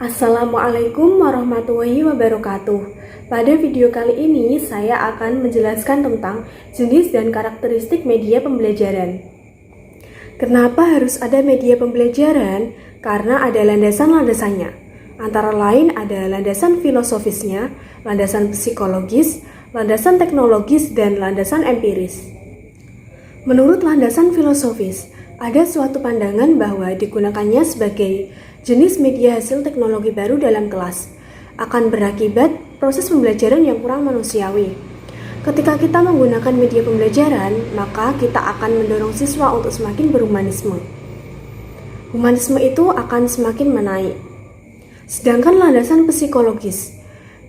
Assalamualaikum warahmatullahi wabarakatuh. Pada video kali ini saya akan menjelaskan tentang jenis dan karakteristik media pembelajaran. Kenapa harus ada media pembelajaran? Karena ada landasan-landasannya. Antara lain ada landasan filosofisnya, landasan psikologis, landasan teknologis, dan landasan empiris. Menurut landasan filosofis, ada suatu pandangan bahwa digunakannya sebagai jenis media hasil teknologi baru dalam kelas akan berakibat proses pembelajaran yang kurang manusiawi. Ketika kita menggunakan media pembelajaran, maka kita akan mendorong siswa untuk semakin berhumanisme. Humanisme itu akan semakin menaik. Sedangkan landasan psikologis,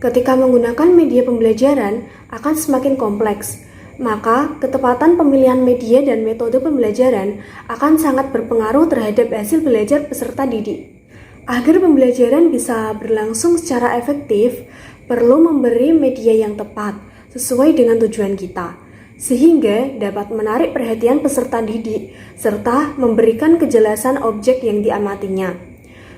ketika menggunakan media pembelajaran akan semakin kompleks, maka ketepatan pemilihan media dan metode pembelajaran akan sangat berpengaruh terhadap hasil belajar peserta didik. Agar pembelajaran bisa berlangsung secara efektif, perlu memberi media yang tepat sesuai dengan tujuan kita, sehingga dapat menarik perhatian peserta didik serta memberikan kejelasan objek yang diamatinya.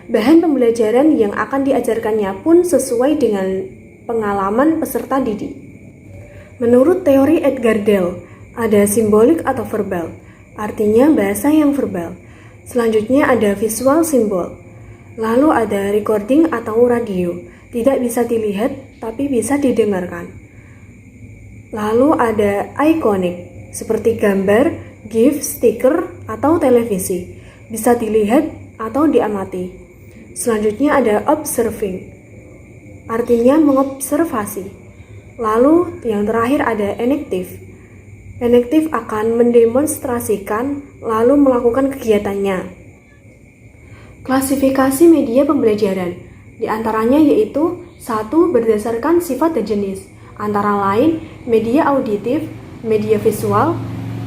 Bahan pembelajaran yang akan diajarkannya pun sesuai dengan pengalaman peserta didik. Menurut teori Edgar Dale, ada simbolik atau verbal, artinya bahasa yang verbal. Selanjutnya ada visual simbol. Lalu ada recording atau radio, tidak bisa dilihat tapi bisa didengarkan. Lalu ada iconic, seperti gambar, GIF, stiker, atau televisi, bisa dilihat atau diamati. Selanjutnya ada observing, artinya mengobservasi. Lalu yang terakhir ada enactive. Enactive akan mendemonstrasikan lalu melakukan kegiatannya. Klasifikasi media pembelajaran, diantaranya yaitu 1. Berdasarkan sifat dan jenis, antara lain media auditif, media visual,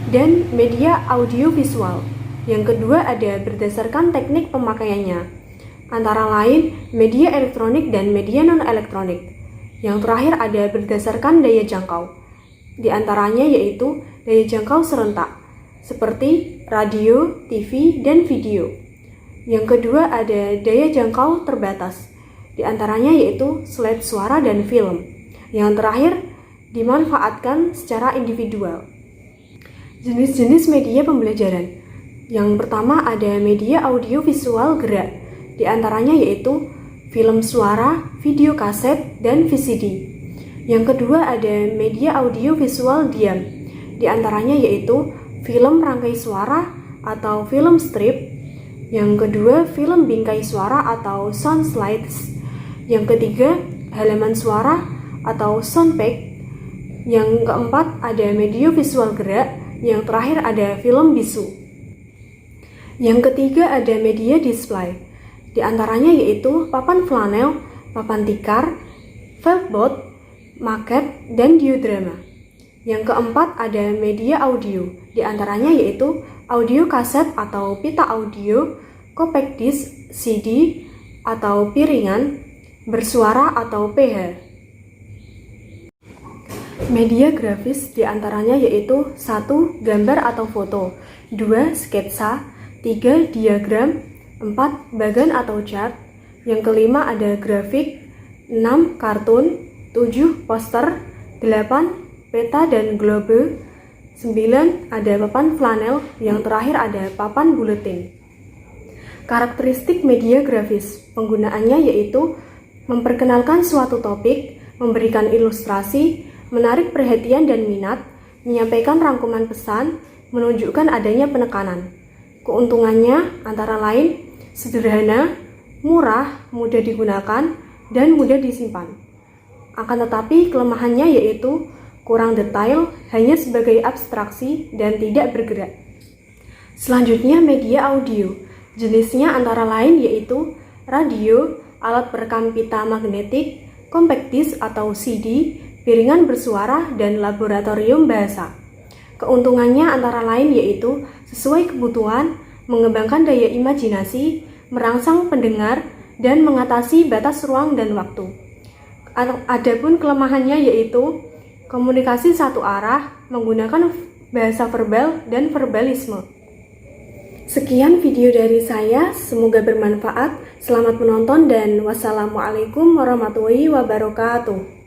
dan media audiovisual. Yang kedua ada berdasarkan teknik pemakaiannya, antara lain media elektronik dan media non-elektronik. Yang terakhir ada berdasarkan daya jangkau, diantaranya yaitu daya jangkau serentak, seperti radio, TV, dan video. Yang kedua ada daya jangkau terbatas, diantaranya yaitu slide suara dan film. Yang terakhir dimanfaatkan secara individual. Jenis-jenis media pembelajaran. Yang pertama ada media audiovisual gerak, diantaranya yaitu film suara, video kaset, dan VCD. Yang kedua ada media audiovisual diam, diantaranya yaitu film rangkai suara atau film strip. Yang kedua, film bingkai suara atau sound slides. Yang ketiga, halaman suara atau soundpack. Yang keempat, ada media visual gerak. Yang terakhir ada film bisu. Yang ketiga, ada media display. Di antaranya yaitu papan flanel, papan tikar, feltboard, maket, dan diodrama. Yang keempat, ada media audio. Di antaranya yaitu audio kaset atau pita audio, compact disc, CD atau piringan, bersuara atau PH. Media grafis diantaranya yaitu 1. Gambar atau foto, 2. Sketsa, 3. Diagram, 4. Bagan atau chart. Yang kelima ada grafik, 6. Kartun, 7. Poster, 8. Peta dan globe, 9. Ada papan flanel, yang terakhir ada papan buletin. Karakteristik media grafis, penggunaannya yaitu memperkenalkan suatu topik, memberikan ilustrasi, menarik perhatian dan minat, menyampaikan rangkuman pesan, menunjukkan adanya penekanan. Keuntungannya antara lain sederhana, murah, mudah digunakan, dan mudah disimpan. Akan tetapi kelemahannya yaitu kurang detail, hanya sebagai abstraksi dan tidak bergerak. Selanjutnya media audio. Jenisnya antara lain yaitu radio, alat perekam pita magnetik, compact disc atau CD, piringan bersuara, dan laboratorium bahasa. Keuntungannya antara lain yaitu sesuai kebutuhan, mengembangkan daya imajinasi, merangsang pendengar, dan mengatasi batas ruang dan waktu. Adapun kelemahannya yaitu komunikasi satu arah, menggunakan bahasa verbal dan verbalisme. Sekian video dari saya, semoga bermanfaat. Selamat menonton dan wassalamualaikum warahmatullahi wabarakatuh.